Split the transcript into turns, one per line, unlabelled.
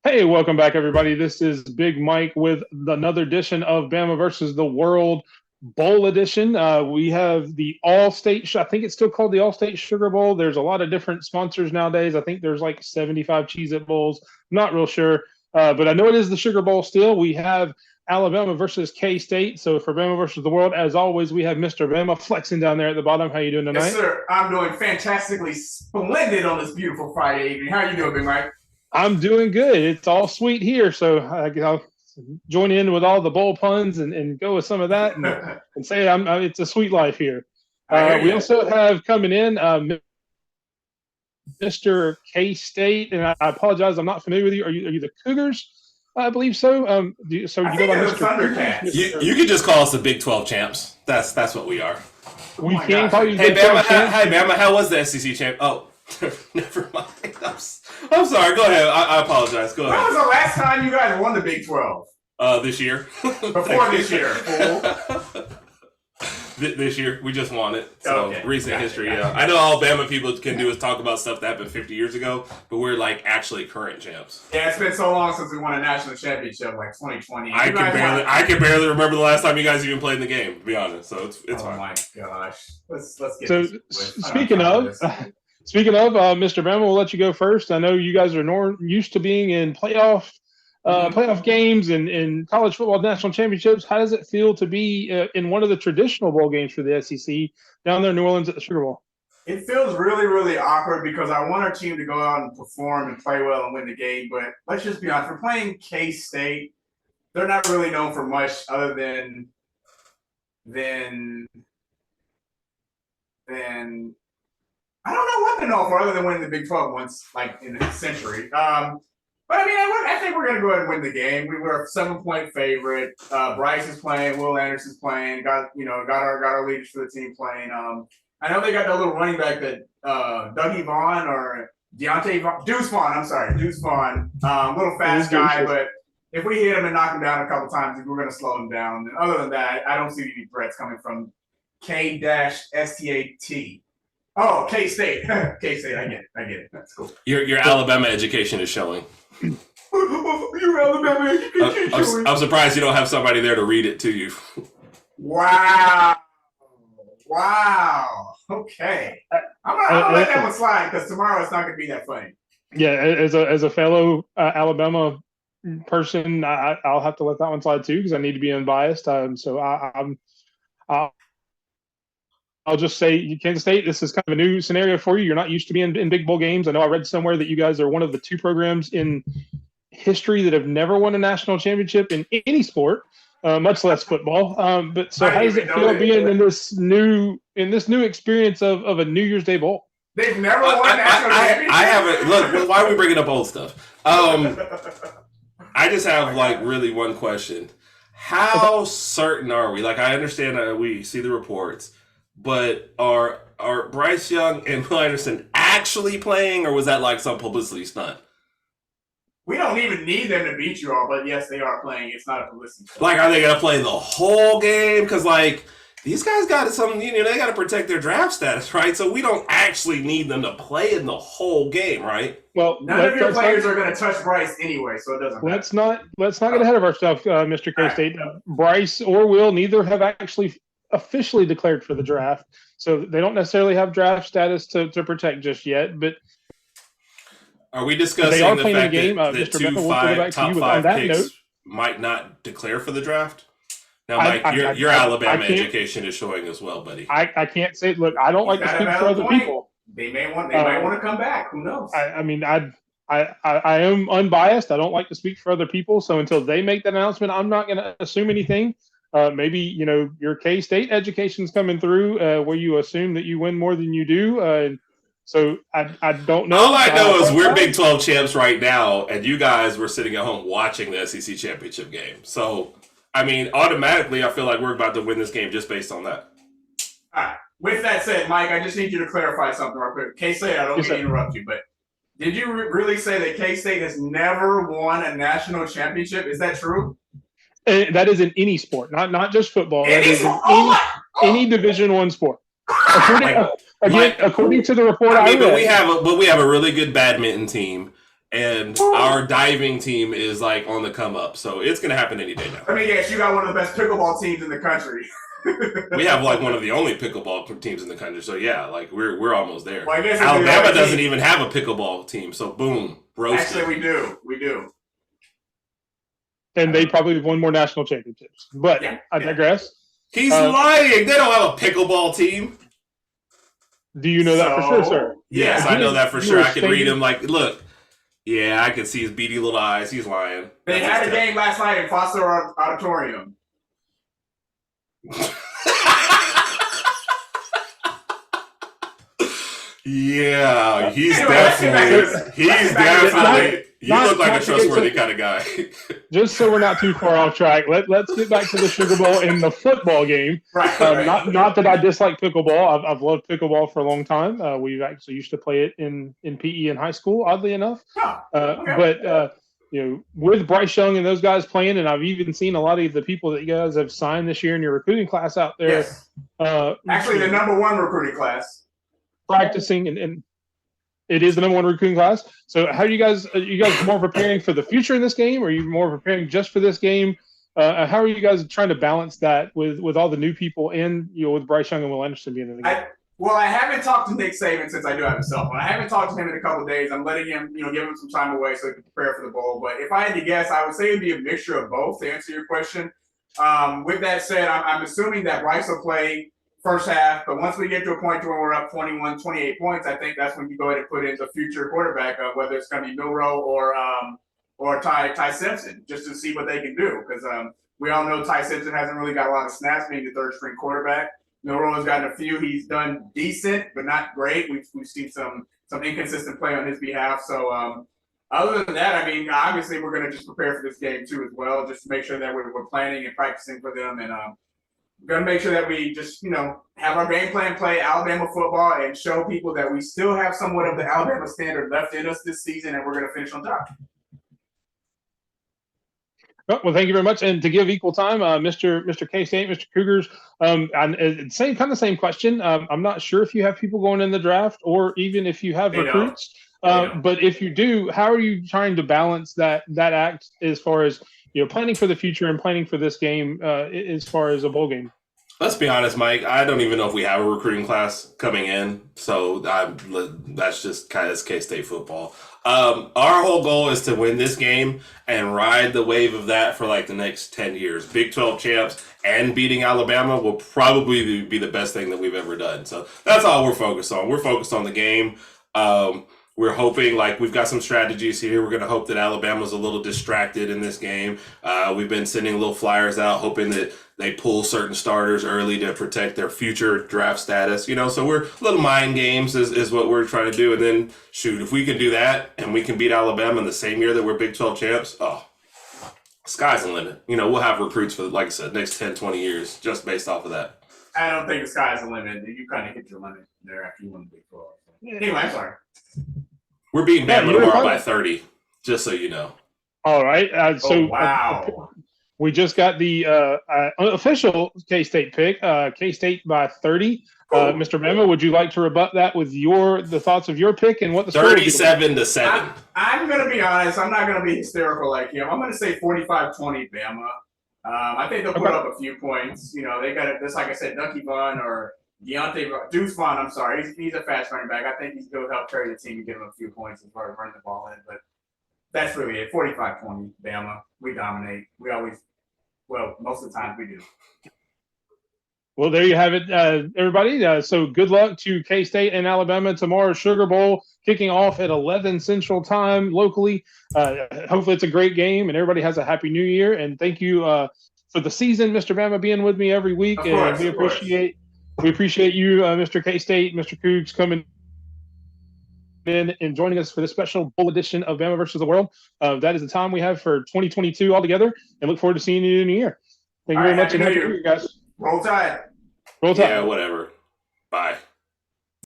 Hey, welcome back, everybody. This is Big Mike with another edition of Bama versus the World Bowl edition. We have the All-State, I think it's still called the All-State Sugar Bowl. There's a lot of different sponsors nowadays. I think there's like 75 Cheez-It Bowls. I'm not real sure, but I know it is the Sugar Bowl still. We have Alabama versus K-State. So for Bama versus the World, as always, we have Mr. Bama flexing down there at the bottom. How you doing tonight?
Yes, sir. I'm doing fantastically splendid on this beautiful Friday evening. How you doing, Big Mike?
I'm doing good. It's all sweet here, so I'll join in with all the bowl puns and go with some of that and say it's a sweet life here. We also have coming in Mr. K-State, and I apologize, I'm not familiar with you. Are you the Cougars? I believe so. You go by
Mr. Thundercats.
You can just call us the Big 12 champs. That's what we are.
We can call you.
Hey Bama, how was the SEC champ? Oh, never mind. I'm sorry. Go ahead. I apologize. Go ahead.
When was the last time you guys won the Big 12?
This year.
Before this year, fool.
This year, we just won it. So
okay.
Recent history. Yeah, I know all Bama people can do is talk about stuff that happened 50 years ago, but we're like actually current champs.
Yeah, it's been so long since we won a national championship, like 2020.
I can barely remember the last time you guys even played in the game, to be honest. So it's fine.
Oh my gosh. Let's get
so
this.
Speaking of, Mr. Bama, we'll let you go first. I know you guys are used to being in playoff games and in college football national championships. How does it feel to be in one of the traditional bowl games for the SEC down there in New Orleans at the Sugar Bowl?
It feels really, really awkward because I want our team to go out and perform and play well and win the game. But let's just be honest, we're playing KState. They're not really known for much other than I don't know what they're known for other than winning the Big 12 once, like in a century. But I mean, I think we're going to go ahead and win the game. We were a 7-point favorite. Bryce is playing. Will Anderson's playing. Got our leaders for the team playing. I know they got that little running back that Dougie Vaughn or Deuce Vaughn. I'm sorry, Deuce Vaughn. Little fast guy, but if we hit him and knock him down a couple times, we're going to slow him down. And other than that, I don't see any threats coming from K-STAT. Oh, K-State. K-State, I get it. That's cool.
Your Alabama education is showing.
Your Alabama education is showing.
I'm surprised you don't have somebody there to read it to you.
Wow. Okay. I'm gonna let that one slide because tomorrow it's not gonna be that funny.
Yeah, as a fellow Alabama person, I'll have to let that one slide too because I need to be unbiased. I'll just say, Kansas State, this is kind of a new scenario for you. You're not used to being in big bowl games. I know I read somewhere that you guys are one of the 2 programs in history that have never won a national championship in any sport, much less football. But so, how does it feel being in this new experience of a New Year's Day bowl?
They've never won a national championship.
I haven't. Look, why are we bringing up old stuff? I just have really one question: how certain are we? Like, I understand that we see the reports. But are Bryce Young and Will Anderson actually playing, or was that some publicity stunt?
We don't even need them to beat you all, but yes, they are playing. It's not a publicity stunt.
Are they going to play the whole game? Because these guys got something. They got to protect their draft status, right? So we don't actually need them to play in the whole game, right?
Well,
none of your players are going to touch Bryce anyway, so it doesn't matter.
Let's not get ahead of ourselves, Mr. K-State. Bryce or Will, neither have actually officially declared for the draft, so they don't necessarily have draft status to protect just yet. But
are we discussing
they are
the
playing
fact
the game?
that
Mr.
two
Beppa,
top 5 picks might not declare for the draft? Now, Mike, your Alabama education is showing as well, buddy.
I can't say. Look, I don't like to speak for other people.
They might want to come back. Who knows?
I am unbiased. I don't like to speak for other people. So until they make that announcement, I'm not going to assume anything. Maybe, your K-State education's coming through where you assume that you win more than you do. So I don't know.
All I know is we're Big 12 champs right now, and you guys were sitting at home watching the SEC championship game. So, automatically, I feel like we're about to win this game just based on that.
All right. With that said, Mike, I just need you to clarify something real quick. K-State, I don't mean to interrupt you, but did you really say that K-State has never won a national championship? Is that true?
That is in any sport, not just football. That is in any Division I sport. According to the report,
but we have a really good badminton team, and our diving team is like on the come up. So it's going to happen any day now.
I mean, yes, you got one of the best pickleball teams in the country.
We have like one of the only pickleball teams in the country. So yeah, like we're almost there.
Well, I guess
Alabama doesn't even have a pickleball team. So boom, roasted.
Actually, we do. We do.
And they probably have won more national championships. But
Yeah,
I digress.
He's lying. They don't have a pickleball team.
Do you know that for sure, sir?
Yes,
Yeah.
I know that for
You
sure.
were
I can read
stating-
him like, look. Yeah, I can see his beady little eyes. He's lying.
They had a game last night in Foster Auditorium.
Yeah, he's
Anyway,
definitely. You
not-
look like
not
a
to get
trustworthy
to-
kind of guy.
Just so we're not too far off track, let's get back to the Sugar Bowl and the football game.
Right.
Not that I dislike pickleball. I've loved pickleball for a long time. We've actually used to play it in PE in high school, oddly enough.
Oh, okay.
But with Bryce Young and those guys playing, and I've even seen a lot of the people that you guys have signed this year in your recruiting class out there.
Yes. Actually, the number one recruiting class.
Practicing and it is the number one recruiting class. So how are you guys more preparing for the future in this game, or are you more preparing just for this game? How are you guys trying to balance that with all the new people and with Bryce Young and Will Anderson being in the game?
I haven't talked to Nick Saban since I do have a cell phone. I haven't talked to him in a couple of days. I'm letting him, give him some time away so he can prepare for the bowl. But if I had to guess, I would say it'd be a mixture of both to answer your question. With that said, I'm assuming that Bryce will play first half, but once we get to a point where we're up 21, 28 points, I think that's when you go ahead and put in the future quarterback, whether it's going to be Milroe or Ty Simpson, just to see what they can do. Because we all know Ty Simpson hasn't really got a lot of snaps being the third string quarterback. Milroe has gotten a few. He's done decent, but not great. We've seen some inconsistent play on his behalf. So other than that, I mean, obviously we're going to just prepare for this game too as well, just to make sure that we're planning and practicing for them, and we're going to make sure that we just have our game plan, play Alabama football, and show people that we still have somewhat of the Alabama standard left in us this season, and we're going to finish on top.
Well, thank you very much. And to give equal time, Mr. KState, Mr. Cougars, same question. I'm not sure if you have people going in the draft or even if you have recruits. But if you do, how are you trying to balance that act as far as planning for the future and planning for this game as far as a bowl game?
Let's be honest, Mike. I don't even know if we have a recruiting class coming in. So that's just kind of K-State football. Our whole goal is to win this game and ride the wave of that for like the next 10 years. Big 12 champs and beating Alabama will probably be the best thing that we've ever done. So that's all we're focused on. We're focused on the game. We're hoping, we've got some strategies here. We're going to hope that Alabama's a little distracted in this game. We've been sending little flyers out, hoping that they pull certain starters early to protect their future draft status. So we're little mind games is what we're trying to do. And then, shoot, if we can do that and we can beat Alabama in the same year that we're Big 12 champs, sky's the limit. We'll have recruits for, like I said, next 10, 20 years just based off of that.
I don't think the sky's the limit. You kind of hit your limit there after you won the Big 12. Anyway, I'm sorry.
We're beating Bama tomorrow by 30, just so you know.
All right.
Wow.
We just got the official K-State pick, K-State by 30. Mr. Bama, would you like to rebut that with the thoughts of your pick and what the score
37-7.
I'm going to be honest. I'm not going to be hysterical like him. I'm going to say 45-20 Bama. I think they'll put up a few points. They got it. Just like I said, Nucky Vaughn or Deuce Vaughn. I'm sorry. He's a fast running back. I think he's going to help carry the team and give him a few points as far as running the ball in. But that's really it. 45-20 Bama. We dominate. We always, most of the time we do.
Well, there you have it, everybody. So good luck to K-State and Alabama tomorrow. Sugar Bowl kicking off at 11 Central Time locally. Hopefully it's a great game and everybody has a happy new year. And thank you for the season, Mr. Bama, being with me every week.
Of course,
we appreciate you, Mr. K-State, Mr. Cougs, coming in and joining us for this special bowl edition of Bama versus the World. That is the time we have for 2022 altogether, and look forward to seeing you in the year. Thank you very much, and happy New Year, guys.
Roll Tide.
Roll Tide.
Yeah, whatever. Bye.